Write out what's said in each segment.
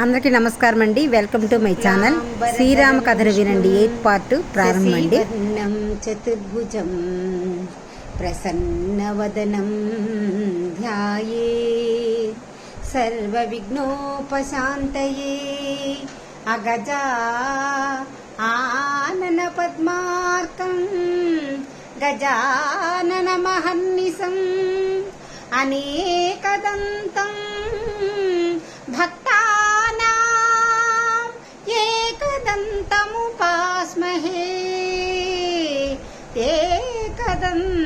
అందరికీ నమస్కారం అండి. Welcome to my channel. Srirama కథను వినండి. 8th పార్ట్ ప్రారంభం అండి. చతుర్భుజం ప్రసన్నవదనం ధ్యాయే సర్వ విఘ్నోపశాంతయే అగజా ఆనన పద్మార్కం గజానన మహర్నిశం అనేకదంతం భక్తానాం ఏకదంతముపాస్మహే ఏకదంతముపాస్మహే.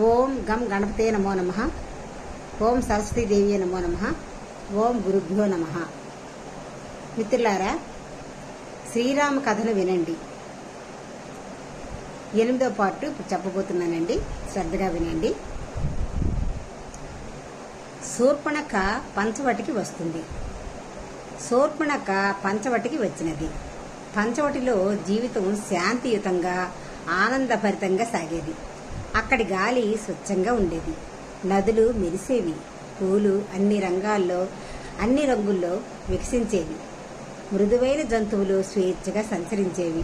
ఓం గం గణపతే నమో నమః. ఓం సరస్వతీదేవి నమో నమః. ఓం గురుభ్యో నమః. మిత్రులారా, శ్రీరామ కథను వినండి. 8వ పార్ట్ ఇప్పుడు చెప్పబోతున్నానండి. శ్రద్ధగా వినండి. శూర్పణఖ పంచవటికి వస్తుంది. శూర్పణఖ పంచవటికి వచ్చినది. పంచవటిలో జీవితం శాంతియుతంగా ఆనందభరితంగా సాగేది. అక్కడి గాలి స్వచ్ఛంగా ఉండేది. నదులు మెరిసేవి. పూలు అన్ని రంగుల్లో వికసించేవి. మృదువైన జంతువులు స్వేచ్ఛగా సంచరించేవి.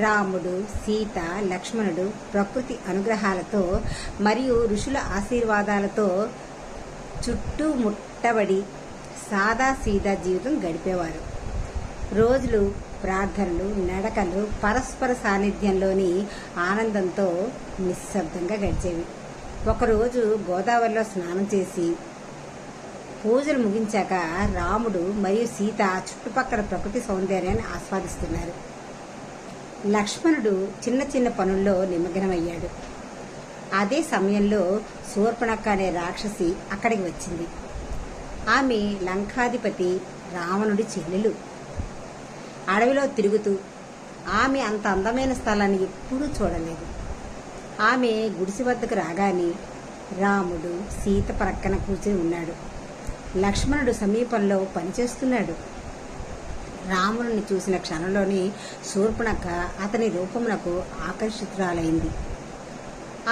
రాముడు, సీత, లక్ష్మణుడు ప్రకృతి అనుగ్రహాలతో మరియు ఋషుల ఆశీర్వాదాలతో చుట్టుముట్టబడి సాదాసీదా జీవితం గడిపేవారు. రోజులు ప్రార్థనలు, నడకలు, పరస్పర సాన్నిధ్యంలోని ఆనందంతో నిశ్శబ్దంగా గడిచేవి. ఒకరోజు గోదావరిలో స్నానం చేసి పూజలు ముగించాక రాముడు మరియు సీత చుట్టుపక్కల ప్రకృతి సౌందర్యాన్ని ఆస్వాదిస్తున్నారు. లక్ష్మణుడు చిన్న చిన్న పనుల్లో నిమగ్నమయ్యాడు. అదే సమయంలో శూర్పణఖ అనే రాక్షసి అక్కడికి వచ్చింది. ఆమె లంకాధిపతి రావణుడి చెల్లెలు. అడవిలో తిరుగుతూ ఆమె అంత అందమైన స్థలాన్ని ఎప్పుడూ చూడలేదు. ఆమె గుడిసె వద్దకు రాగానే రాముడు సీత ప్రక్కన కూర్చుని ఉన్నాడు. లక్ష్మణుడు సమీపంలో పనిచేస్తున్నాడు. రాముడిని చూసిన క్షణంలోని శూర్పణఖ అతని రూపమునకు ఆకర్షితురాలైంది.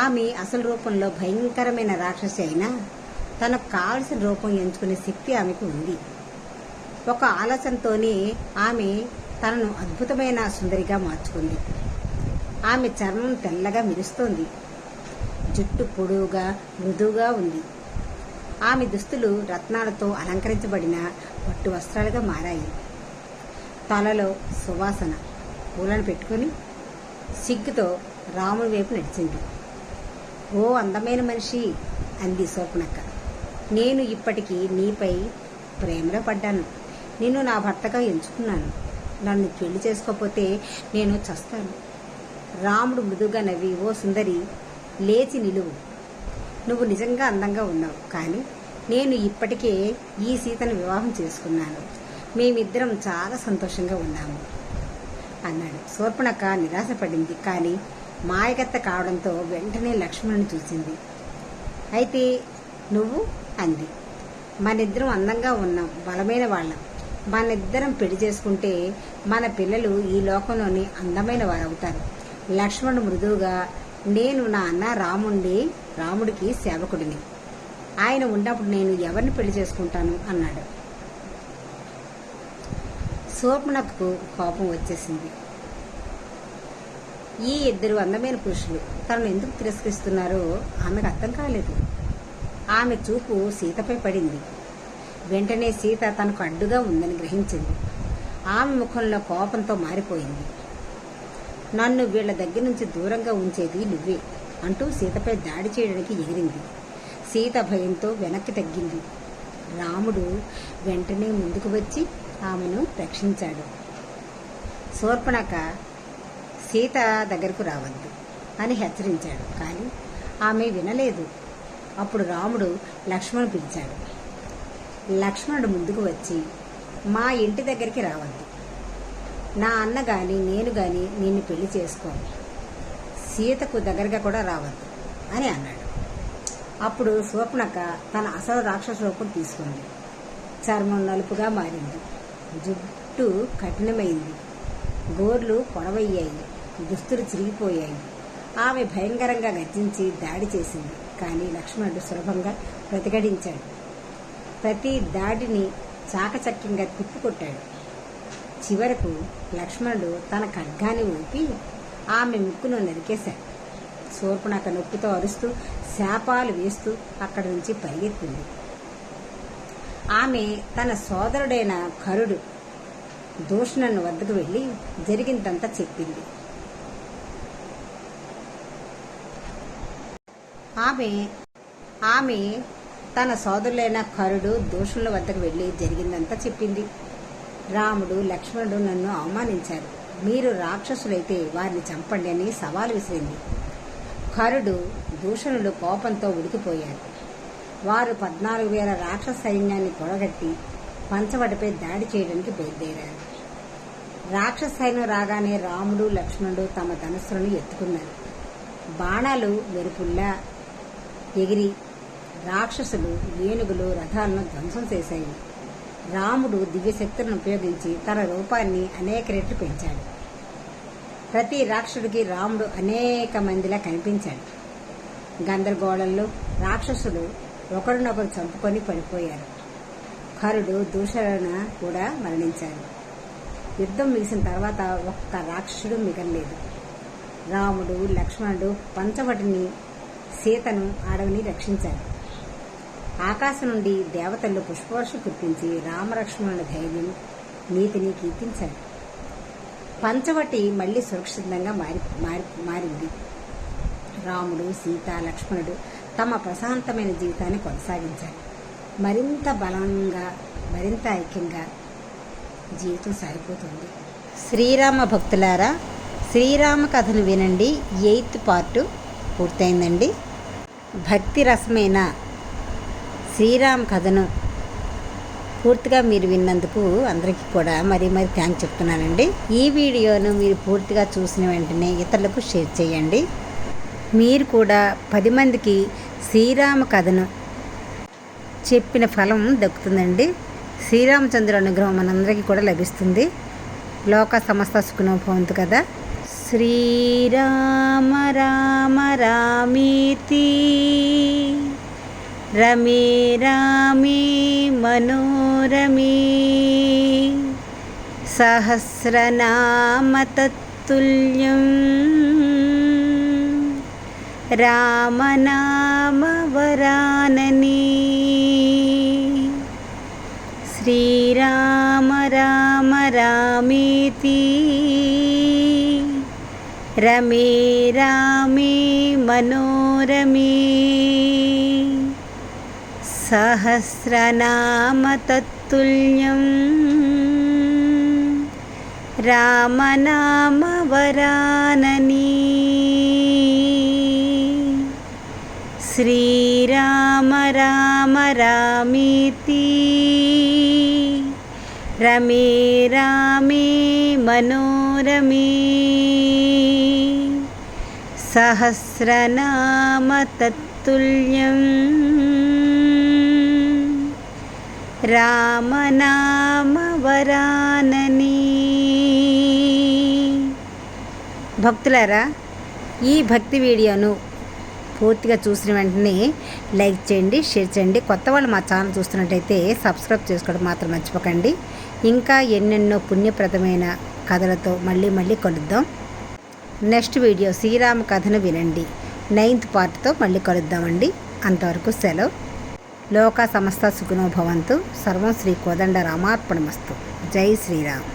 ఆమె అసలు రూపంలో భయంకరమైన రాక్షసి అయినా తనకు కావలసిన రూపం ఎంచుకునే శక్తి ఆమెకు ఉంది. ఒక ఆలోచనతోనే ఆమె తనను అద్భుతమైన సుందరిగా మార్చుకుంది. ఆమె చర్మం తెల్లగా మెరుస్తోంది. జుట్టు పొడవుగా మృదువుగా ఉంది. ఆమె దుస్తులు రత్నాలతో అలంకరించబడిన పట్టు వస్త్రాలుగా మారాయి. తలలో సువాసన పూలను పెట్టుకుని సిగ్గుతో రాముడి వైపు నడిచింది. ఓ అందమైన మనిషి, అంది శూర్పణఖ. నేను ఇప్పటికీ నీపై ప్రేమలో పడ్డాను. నిన్ను నా భర్తగా ఎంచుకున్నాను. నన్ను పెళ్లి చేసుకోకపోతే నేను చస్తాను. రాముడు మృదువుగా నవ్వి, ఓ సుందరి, లేచి నిలువు. నువ్వు నిజంగా అందంగా ఉన్నావు. కానీ నేను ఇప్పటికే ఈ సీతను వివాహం చేసుకున్నాను. మేమిద్దరం చాలా సంతోషంగా ఉన్నాము అన్నాడు. శూర్పణఖ నిరాశపడింది. కానీ మాయకత్త కావడంతో వెంటనే లక్ష్మణుని చూసింది. అయితే నువ్వు, అంది, మనిద్దరం అందంగా ఉన్నాం, బలమైన వాళ్ళం. మనిద్దరం పెళ్లి చేసుకుంటే మన పిల్లలు ఈ లోకంలోని అందమైన వారు అవుతారు. లక్ష్మణుడు మృదువుగా, నేను నా అన్న రాముడికి సేవకుడిని. ఆయన ఉన్నప్పుడు నేను ఎవరిని పెళ్లి చేసుకుంటాను అన్నాడు. శూర్పణఖకు కోపం వచ్చేసింది. ఈ ఇద్దరు అందమైన పురుషులు తనను ఎందుకు తిరస్కరిస్తున్నారో ఆమెకు అర్థం కాలేదు. ఆమె చూపు సీతపై పడింది. వెంటనే సీత తనకు అడ్డుగా ఉందని గ్రహించింది. ఆమె ముఖంలో కోపంతో మారిపోయింది. నన్ను వీళ్ల దగ్గర నుంచి దూరంగా ఉంచేది నువ్వే అంటూ సీతపై దాడి చేయడానికి ఎగిరింది. సీత భయంతో వెనక్కి తగ్గింది. రాముడు వెంటనే ముందుకు వచ్చి ఆమెను రక్షించాడు. శూర్పణఖ సీత దగ్గరకు రావద్దు అని హెచ్చరించాడు. కానీ ఆమె వినలేదు. అప్పుడు రాముడు లక్ష్మణుడు పిలిచాడు. లక్ష్మణుడు ముందుకు వచ్చి, మా ఇంటి దగ్గరికి రావద్దు. నా అన్న గాని నేను గాని నిన్ను పెళ్లి చేసుకోను. సీతకు దగ్గరగా కూడా రావద్దు అని అన్నాడు. అప్పుడు శూర్పణఖ తన అసలు రాక్షస రూపం తీసుకుంది. చర్మం నలుపుగా మారింది. జుట్టు కఠినమైంది. గోర్లు పొడవయ్యాయి. దుస్తులు చిరిగిపోయాయి. ఆమె భయంకరంగా గర్జించి దాడి చేసింది. కానీ లక్ష్మణుడు సులభంగా ప్రతిఘటించాడు. ప్రతి దాడిని చాకచక్యంగా తిప్పికొట్టాడు. చివరకు లక్ష్మణుడు తన ఖడ్గాన్ని ఊపి ఆమె ముక్కును నరికేశాడు. శూర్పణఖ నొప్పితో అరుస్తూ శాపాలు వేస్తూ అక్కడి నుంచి పరిగెత్తింది. ఆమె తన సోదరుడైన కరుడు దూషణను వద్దకు వెళ్లి జరిగిందంతా చెప్పింది. ఆమె తన సోదరులైన కరుడు దూషణల వద్దకు వెళ్లి జరిగిందంతా చెప్పింది. రాముడు లక్ష్మణుడు నన్ను అవమానించారు, మీరు రాక్షసులైతే వారిని చంపండి అని సవాలు విసిరింది. కరుడు దూషణులు కోపంతో ఉడికిపోయారు. వారు 14,000 రాక్షస సైన్యాన్ని పొడగట్టి పంచవటిపై దాడి చేయడానికి బయలుదేరారు. రాక్షస సైన్యం రాగానే రాముడు లక్ష్మణుడు తమ ధనుస్సులను ఎత్తుకున్నారు. బాణాలు మెరుపుల్లా ఎగిరి రాక్షసులు ఏనుగులు రథాలను ధ్వంసం చేశాయి. రాముడు దివ్యశక్తులను ఉపయోగించి తన రూపాన్ని అనేక రెట్లు పెంచాడు. ప్రతి రాక్షసుడికి రాముడు అనేక మందిలా కనిపించాడు. గందరగోళంలో రాక్షసులు ఒకరినొకరు చంపుకొని పడిపోయారు. కరుడు దూషణ కూడా మరణించారు. యుద్ధం ముగిసిన తర్వాత ఒక్క రాక్షసుడు మిగలలేదు. రాముడు లక్ష్మణుడు పంచవటిని సీతను అడవిని రక్షించారు. ఆకాశం నుండి దేవతల్లో పుష్పవర్షం కురిపించి రామలక్ష్మణుల ధైర్యం నీతిని కీర్తించారు. పంచవటి మళ్లీ సురక్షితంగా మారింది. రాముడు సీత లక్ష్మణుడు తమ ప్రశాంతమైన జీవితాన్ని కొనసాగించారు. మరింత బలంగా మరింత ఐక్యంగా జీవితం సాగిపోతుంది. శ్రీరామ భక్తులారా, శ్రీరామ కథను వినండి. 8th part పూర్తయిందండి. భక్తి రసమైన శ్రీరామ కథను పూర్తిగా మీరు విన్నందుకు అందరికీ కూడా మరీ థ్యాంక్స్ చెప్తున్నానండి. ఈ వీడియోను మీరు పూర్తిగా చూసిన వెంటనే ఇతరులకు షేర్ చేయండి. మీరు కూడా 10 మందికి శ్రీరామ కథను చెప్పిన ఫలం దక్కుతుందండి. శ్రీరామచంద్రుడి అనుగ్రహం మనందరికీ కూడా లభిస్తుంది. లోక సమస్త సుఖినో భవంతు కదా. శ్రీరామ రామ రామీతి రమే రామే మనోరమే సహస్రనామ తత్తుల్యం రామనామ వరానని. శ్రీరామ రామ రామేతి రమే రామే మనోరమే సహస్రనామ తత్తుల్యం రామనామ వరానని. శ్రీరామ రామ రామేతి రమే రామే మనోరమే సహస్రనామ తత్తుల్యం రామనామ వరానని. భక్తులారా, ఈ భక్తి వీడియోను పూర్తిగా చూసిన వెంటనే లైక్ చేయండి, షేర్ చేయండి. కొత్త వాళ్ళు మా ఛానల్ చూస్తున్నట్టయితే సబ్స్క్రైబ్ చేసుకోవడం మాత్రం మర్చిపోకండి. ఇంకా ఎన్నెన్నో పుణ్యప్రదమైన కథలతో మళ్ళీ కలుద్దాం. నెక్స్ట్ వీడియో శ్రీరామ కథను వినండి 9th పార్ట్తో మళ్ళీ కలుద్దామండి. అంతవరకు సెలవు. లోక సమస్త సుఖినో భవంతు. సర్వం శ్రీ కోదండ రామార్పణమస్తు. జై శ్రీరామ్.